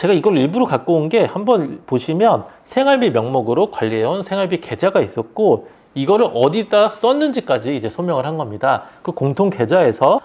제가 이걸 일부러 갖고 온 게 한번 보시면 생활비 명목으로 관리해온 생활비 계좌가 있었고 이거를 어디다 썼는지까지 이제 소명을 한 겁니다. 그 공통 계좌에서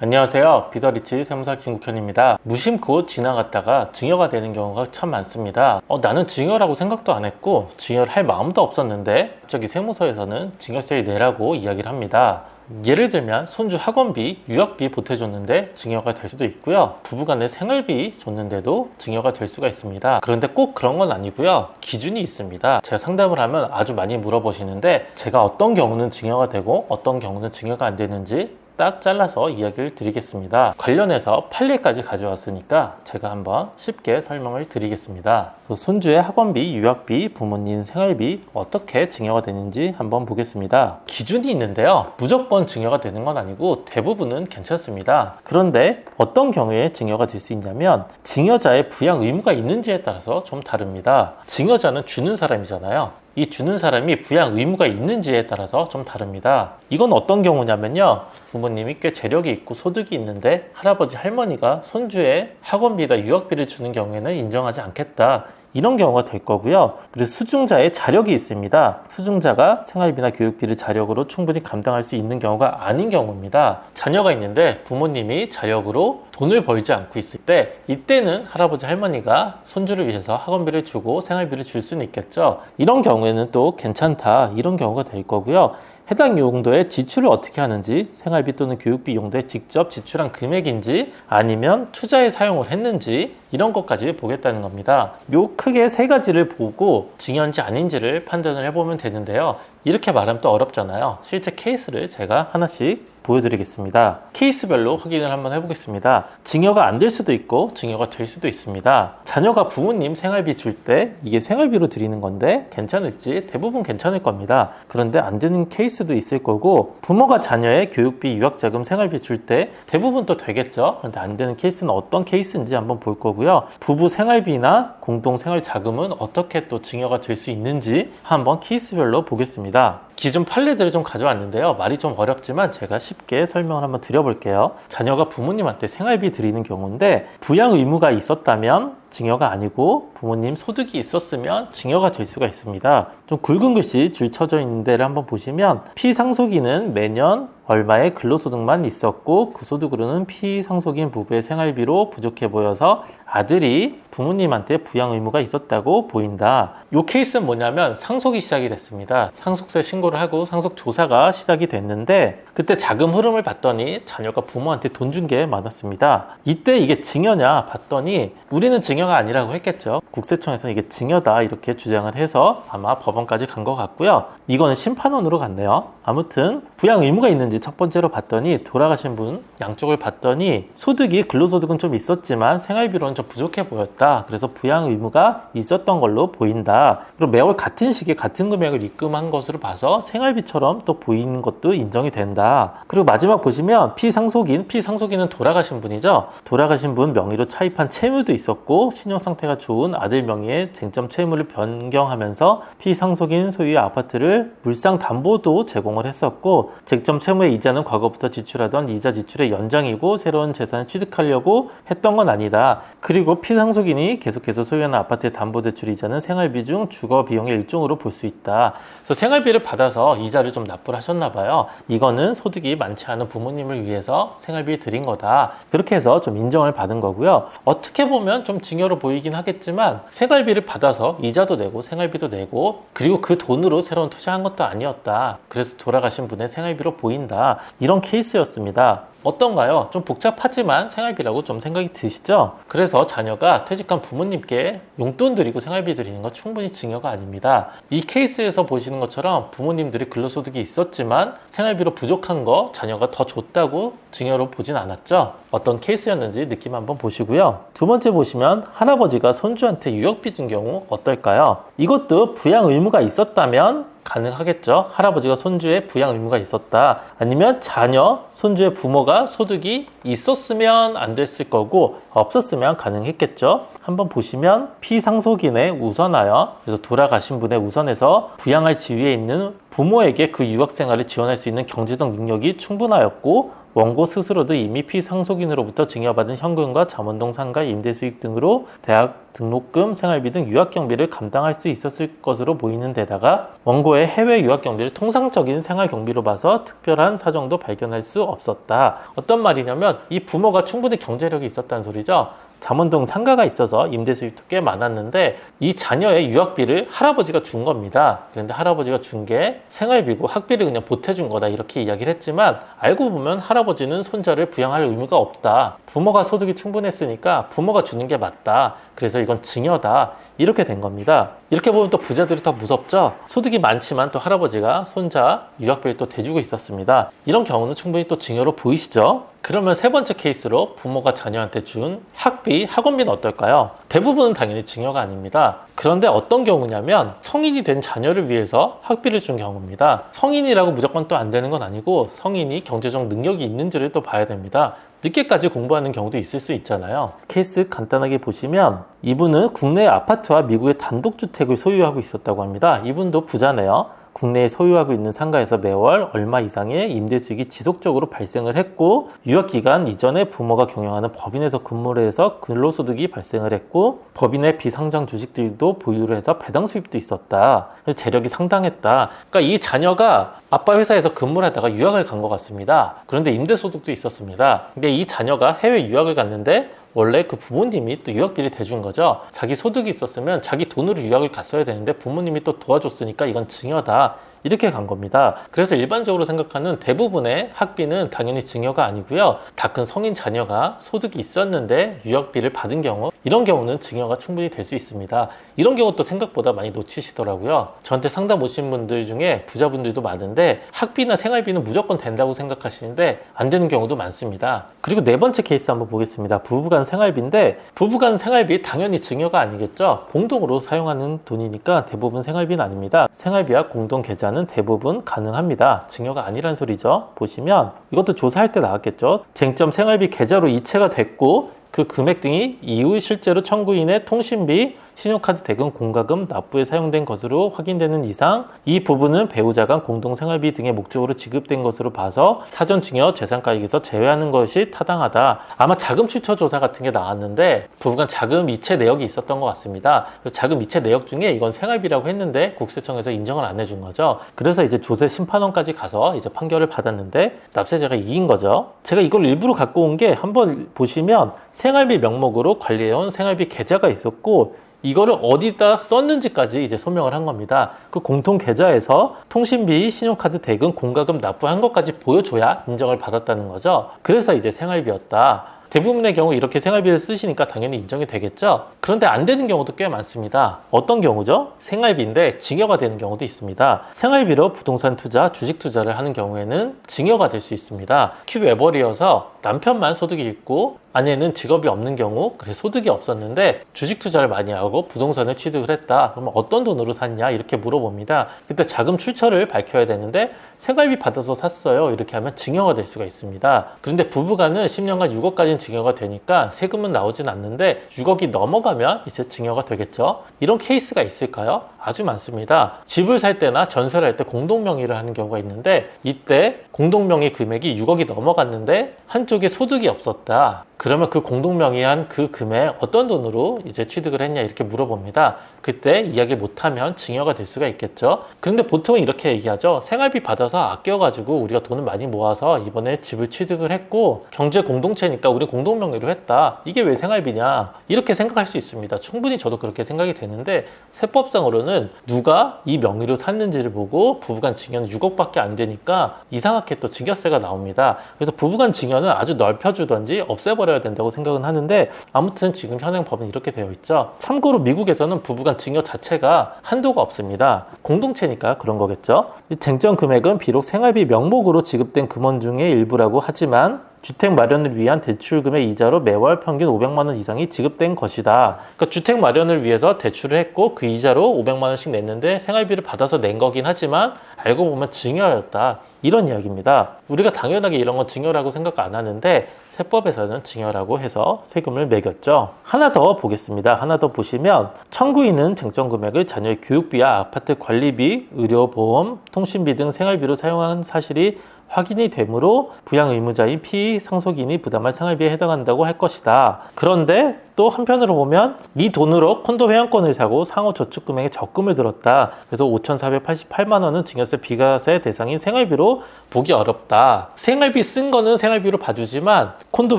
안녕하세요. 비더리치 세무사 김국현입니다. 무심코 지나갔다가 증여가 되는 경우가 참 많습니다. 나는 증여라고 생각도 안 했고 증여를 할 마음도 없었는데 갑자기 세무서에서는 증여세를 내라고 이야기를 합니다. 예를 들면 손주 학원비, 유학비 보태줬는데 증여가 될 수도 있고요. 부부간에 생활비 줬는데도 증여가 될 수가 있습니다. 그런데 꼭 그런 건 아니고요. 기준이 있습니다. 제가 상담을 하면 아주 많이 물어보시는데 제가 어떤 경우는 증여가 되고 어떤 경우는 증여가 안 되는지 딱 잘라서 이야기를 드리겠습니다. 관련해서 판례까지 가져왔으니까 제가 한번 쉽게 설명을 드리겠습니다. 손주의 학원비, 유학비, 부모님 생활비 어떻게 증여가 되는지 한번 보겠습니다. 기준이 있는데요. 무조건 증여가 되는 건 아니고 대부분은 괜찮습니다. 그런데 어떤 경우에 증여가 될 수 있냐면 증여자의 부양 의무가 있는지에 따라서 좀 다릅니다. 증여자는 주는 사람이잖아요. 이 주는 사람이 부양 의무가 있는지에 따라서 좀 다릅니다. 이건 어떤 경우냐면요. 부모님이 꽤 재력이 있고 소득이 있는데 할아버지 할머니가 손주의 학원비나 유학비를 주는 경우에는 인정하지 않겠다. 이런 경우가 될 거고요. 그리고 수중자의 자력이 있습니다. 수중자가 생활비나 교육비를 자력으로 충분히 감당할 수 있는 경우가 아닌 경우입니다. 자녀가 있는데 부모님이 자력으로 돈을 벌지 않고 있을 때 이때는 할아버지 할머니가 손주를 위해서 학원비를 주고 생활비를 줄 수는 있겠죠. 이런 경우에는 또 괜찮다. 이런 경우가 될 거고요. 해당 용도의 지출을 어떻게 하는지 생활비 또는 교육비 용도에 직접 지출한 금액인지 아니면 투자에 사용을 했는지 이런 것까지 보겠다는 겁니다. 요 크게 세 가지를 보고 증여인지 아닌지를 판단을 해보면 되는데요. 이렇게 말하면 또 어렵잖아요. 실제 케이스를 제가 하나씩 보여드리겠습니다. 케이스별로 확인을 한번 해보겠습니다. 증여가 안 될 수도 있고 증여가 될 수도 있습니다. 자녀가 부모님 생활비 줄 때 이게 생활비로 드리는 건데 괜찮을지 대부분 괜찮을 겁니다. 그런데 안 되는 케이스도 있을 거고 부모가 자녀의 교육비, 유학자금, 생활비 줄 때 대부분 또 되겠죠. 그런데 안 되는 케이스는 어떤 케이스인지 한번 볼 거고요. 부부 생활비나 공동생활자금은 어떻게 또 증여가 될 수 있는지 한번 케이스별로 보겠습니다. 기존 판례들을 좀 가져왔는데요. 말이 좀 어렵지만 제가 쉽게 설명을 한번 드려볼게요. 자녀가 부모님한테 생활비 드리는 경우인데 부양 의무가 있었다면 증여가 아니고 부모님 소득이 있었으면 증여가 될 수가 있습니다. 좀 굵은 글씨 줄 쳐져 있는 데를 한번 보시면 피상속인은 매년 얼마의 근로소득만 있었고 그 소득으로는 피상속인 부부의 생활비로 부족해 보여서 아들이 부모님한테 부양 의무가 있었다고 보인다. 이 케이스는 뭐냐면 상속이 시작이 됐습니다. 상속세 신고를 하고 상속 조사가 시작이 됐는데 그때 자금 흐름을 봤더니 자녀가 부모한테 돈 준 게 많았습니다. 이때 이게 증여냐 봤더니 우리는 증여가 아니라고 했겠죠. 국세청에서는 이게 증여다 이렇게 주장을 해서 아마 법원까지 간 것 같고요. 이거는 심판원으로 갔네요. 아무튼 부양 의무가 있는지 첫 번째로 봤더니 돌아가신 분 양쪽을 봤더니 소득이 근로소득은 좀 있었지만 생활비로는 좀 부족해 보였다. 그래서 부양 의무가 있었던 걸로 보인다. 그리고 매월 같은 시기에 같은 금액을 입금한 것으로 봐서 생활비처럼 또 보이는 것도 인정이 된다. 그리고 마지막 보시면 피상속인은 돌아가신 분이죠. 돌아가신 분 명의로 차입한 채무도 있었고 신용상태가 좋은 아들 명의의 쟁점 채무를 변경하면서 피상속인 소유의 아파트를 물상 담보도 제공을 했었고 쟁점 채무의 이자는 과거부터 지출하던 이자 지출의 연장이고 새로운 재산을 취득하려고 했던 건 아니다. 그리고 피상속인이 계속해서 소유하는 아파트의 담보대출 이자는 생활비 중 주거 비용의 일종으로 볼 수 있다. 그래서 생활비를 받아서 이자를 좀 납부를 하셨나 봐요. 이거는 소득이 많지 않은 부모님을 위해서 생활비 드린 거다. 그렇게 해서 좀 인정을 받은 거고요. 어떻게 보면 좀 증여로 보이긴 하겠지만 생활비를 받아서 이자도 내고 생활비도 내고 그리고 그 돈으로 새로운 투자한 것도 아니었다. 그래서 돌아가신 분의 생활비로 보인다. 이런 케이스였습니다. 어떤가요? 좀 복잡하지만 생활비라고 좀 생각이 드시죠? 그래서 자녀가 퇴직한 부모님께 용돈 드리고 생활비 드리는 건 충분히 증여가 아닙니다. 이 케이스에서 보시는 것처럼 부모님들이 근로소득이 있었지만 생활비로 부족한 거 자녀가 더 줬다고 증여로 보진 않았죠? 어떤 케이스였는지 느낌 한번 보시고요. 두 번째 보시면 할아버지가 손주한테 유학비 준 경우 어떨까요? 이것도 부양 의무가 있었다면 가능하겠죠. 할아버지가 손주의 부양 의무가 있었다. 아니면 자녀, 손주의 부모가 소득이 있었으면 안 됐을 거고 없었으면 가능했겠죠. 한번 보시면 피상속인에 우선하여 그래서 돌아가신 분에 우선해서 부양할 지위에 있는 부모에게 그 유학생활을 지원할 수 있는 경제적 능력이 충분하였고 원고 스스로도 이미 피상속인으로부터 증여받은 현금과 잠원동 상가 임대 수익 등으로 대학 등록금, 생활비 등 유학 경비를 감당할 수 있었을 것으로 보이는 데다가 원고의 해외 유학 경비를 통상적인 생활 경비로 봐서 특별한 사정도 발견할 수 없었다. 어떤 말이냐면 이 부모가 충분히 경제력이 있었다는 소리죠. 잠원동 상가가 있어서 임대 수입도 꽤 많았는데 이 자녀의 유학비를 할아버지가 준 겁니다. 그런데 할아버지가 준 게 생활비고 학비를 그냥 보태준 거다 이렇게 이야기를 했지만 알고 보면 할아버지는 손자를 부양할 의무가 없다. 부모가 소득이 충분했으니까 부모가 주는 게 맞다. 그래서 이건 증여다. 이렇게 된 겁니다. 이렇게 보면 또 부자들이 더 무섭죠? 소득이 많지만 또 할아버지가 손자 유학비를 또 대주고 있었습니다. 이런 경우는 충분히 또 증여로 보이시죠? 그러면 세 번째 케이스로 부모가 자녀한테 준 학비, 학원비는 어떨까요? 대부분은 당연히 증여가 아닙니다. 그런데 어떤 경우냐면 성인이 된 자녀를 위해서 학비를 준 경우입니다. 성인이라고 무조건 또 안 되는 건 아니고 성인이 경제적 능력이 있는지를 또 봐야 됩니다. 늦게까지 공부하는 경우도 있을 수 있잖아요. 케이스 간단하게 보시면 이분은 국내 아파트와 미국의 단독주택을 소유하고 있었다고 합니다. 이분도 부자네요. 국내에 소유하고 있는 상가에서 매월 얼마 이상의 임대 수익이 지속적으로 발생을 했고 유학기간 이전에 부모가 경영하는 법인에서 근무를 해서 근로소득이 발생을 했고 법인의 비상장 주식들도 보유를 해서 배당 수입도 있었다. 재력이 상당했다. 그러니까 이 자녀가 아빠 회사에서 근무를 하다가 유학을 간 것 같습니다. 그런데 임대소득도 있었습니다. 근데 이 자녀가 해외 유학을 갔는데 원래 그 부모님이 또 유학비를 대준 거죠. 자기 소득이 있었으면 자기 돈으로 유학을 갔어야 되는데 부모님이 또 도와줬으니까 이건 증여다. 이렇게 간 겁니다. 그래서 일반적으로 생각하는 대부분의 학비는 당연히 증여가 아니고요. 다 큰 성인 자녀가 소득이 있었는데 유학비를 받은 경우, 이런 경우는 증여가 충분히 될 수 있습니다. 이런 경우도 생각보다 많이 놓치시더라고요. 저한테 상담 오신 분들 중에 부자분들도 많은데 학비나 생활비는 무조건 된다고 생각하시는데 안 되는 경우도 많습니다. 그리고 네 번째 케이스 한번 보겠습니다. 부부간 생활비인데 부부간 생활비 당연히 증여가 아니겠죠. 공동으로 사용하는 돈이니까 대부분 생활비는 아닙니다. 생활비와 공동 계좌는 대부분 가능합니다. 증여가 아니란 소리죠. 보시면 이것도 조사할 때 나왔겠죠. 쟁점 생활비 계좌로 이체가 됐고 그 금액 등이 이후 실제로 청구인의 통신비, 신용카드 대금, 공과금, 납부에 사용된 것으로 확인되는 이상 이 부분은 배우자 간 공동생활비 등의 목적으로 지급된 것으로 봐서 사전 증여 재산가액에서 제외하는 것이 타당하다. 아마 자금 출처 조사 같은 게 나왔는데 부부간 자금 이체 내역이 있었던 것 같습니다. 자금 이체 내역 중에 이건 생활비라고 했는데 국세청에서 인정을 안 해준 거죠. 그래서 이제 조세 심판원까지 가서 이제 판결을 받았는데 납세자가 이긴 거죠. 제가 이걸 일부러 갖고 온 게 한번 보시면 생활비 명목으로 관리해온 생활비 계좌가 있었고 이거를 어디다 썼는지까지 이제 소명을 한 겁니다. 그 공통 계좌에서 통신비, 신용카드 대금, 공과금 납부한 것까지 보여줘야 인정을 받았다는 거죠. 그래서 이제 생활비였다. 대부분의 경우 이렇게 생활비를 쓰시니까 당연히 인정이 되겠죠. 그런데 안 되는 경우도 꽤 많습니다. 어떤 경우죠? 생활비인데 증여가 되는 경우도 있습니다. 생활비로 부동산 투자, 주식 투자를 하는 경우에는 증여가 될 수 있습니다. 큐외벌이어서 남편만 소득이 있고 아내는 직업이 없는 경우, 그래 소득이 없었는데 주식 투자를 많이 하고 부동산을 취득을 했다. 그러면 어떤 돈으로 샀냐 이렇게 물어봅니다. 그때 자금 출처를 밝혀야 되는데 생활비 받아서 샀어요. 이렇게 하면 증여가 될 수가 있습니다. 그런데 부부간은 10년간 6억까지는 증여가 되니까 세금은 나오진 않는데 6억이 넘어가면 이제 증여가 되겠죠. 이런 케이스가 있을까요? 아주 많습니다. 집을 살 때나 전세를 할 때 공동명의를 하는 경우가 있는데 이때 공동명의 금액이 6억이 넘어갔는데 한쪽에 소득이 없었다. 그러면 그 공동명의한 그 금액 어떤 돈으로 이제 취득을 했냐 이렇게 물어봅니다. 그때 이야기 못하면 증여가 될 수가 있겠죠. 그런데 보통은 이렇게 얘기하죠. 생활비 받아서 아껴가지고 우리가 돈을 많이 모아서 이번에 집을 취득을 했고 경제 공동체니까 우리 공동명의로 했다. 이게 왜 생활비냐 이렇게 생각할 수 있습니다. 충분히 저도 그렇게 생각이 되는데 세법상으로는 누가 이 명의로 샀는지를 보고 부부간 증여는 6억밖에 안 되니까 이상하게 또 증여세가 나옵니다. 그래서 부부간 증여는 아주 넓혀주던지 없애버려야 된다고 생각은 하는데 아무튼 지금 현행 법은 이렇게 되어 있죠. 참고로 미국에서는 부부간 증여 자체가 한도가 없습니다. 공동체니까 그런 거겠죠. 이 쟁점 금액은 비록 생활비 명목으로 지급된 금원 중의 일부라고 하지만 주택 마련을 위한 대출금의 이자로 매월 평균 500만 원 이상이 지급된 것이다. 그러니까 주택 마련을 위해서 대출을 했고 그 이자로 500만 원씩 냈는데 생활비를 받아서 낸 거긴 하지만 알고 보면 증여였다. 이런 이야기입니다. 우리가 당연하게 이런 건 증여라고 생각 안 하는데 세법에서는 증여라고 해서 세금을 매겼죠. 하나 더 보겠습니다. 하나 더 보시면 청구인은 쟁점 금액을 자녀의 교육비와 아파트 관리비, 의료보험, 통신비 등 생활비로 사용한 사실이 확인이 되므로 부양 의무자인 피상속인이 부담할 생활비에 해당한다고 할 것이다. 그런데 또 한편으로 보면 이 돈으로 콘도 회원권을 사고 상호저축금액에 적금을 들었다. 그래서 5,488만 원은 증여세 비과세 대상인 생활비로 보기 어렵다. 생활비 쓴 거는 생활비로 봐주지만 콘도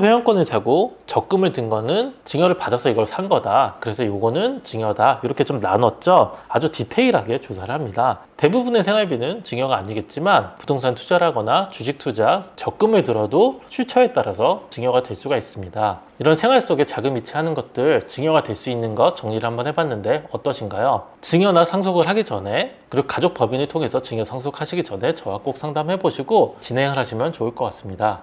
회원권을 사고 적금을 든 거는 증여를 받아서 이걸 산 거다. 그래서 이거는 증여다. 이렇게 좀 나눴죠. 아주 디테일하게 조사를 합니다. 대부분의 생활비는 증여가 아니겠지만 부동산 투자를 하거나 주식 투자, 적금을 들어도 출처에 따라서 증여가 될 수가 있습니다. 이런 생활 속에 자금이체 하는 것들 증여가 될 수 있는 것 정리를 한번 해봤는데 어떠신가요? 증여나 상속을 하기 전에 그리고 가족 법인을 통해서 증여 상속하시기 전에 저와 꼭 상담해 보시고 진행을 하시면 좋을 것 같습니다.